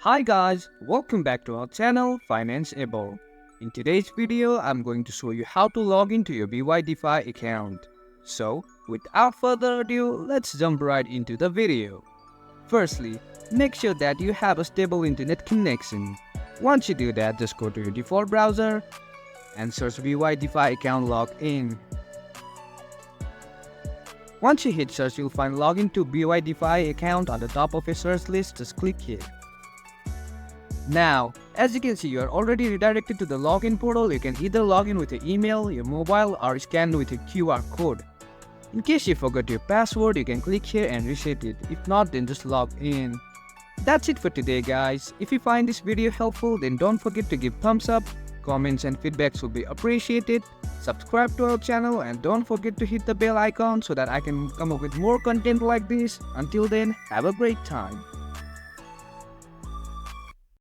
Hi guys, welcome back to our channel Financeable. In today's video, I'm going to show you how to log into your ByDFI account. So, without further ado, let's jump right into the video. Firstly, make sure that you have a stable internet connection. Once you do that, just go to your default browser and search ByDFI account login. Once you hit search, you'll find login to ByDFI account on the top of your search list. Just click here. Now, as you can see, you are already redirected to the login portal. You can either log in with your email, your mobile, or scan with your QR code. In case you forgot your password, you can click here and reset it. If not, then just log in. That's it for today, guys. If you find this video helpful, then don't forget to give thumbs up. Comments and feedbacks will be appreciated. Subscribe to our channel and don't forget to hit the bell icon so that I can come up with more content like this. Until then, have a great time.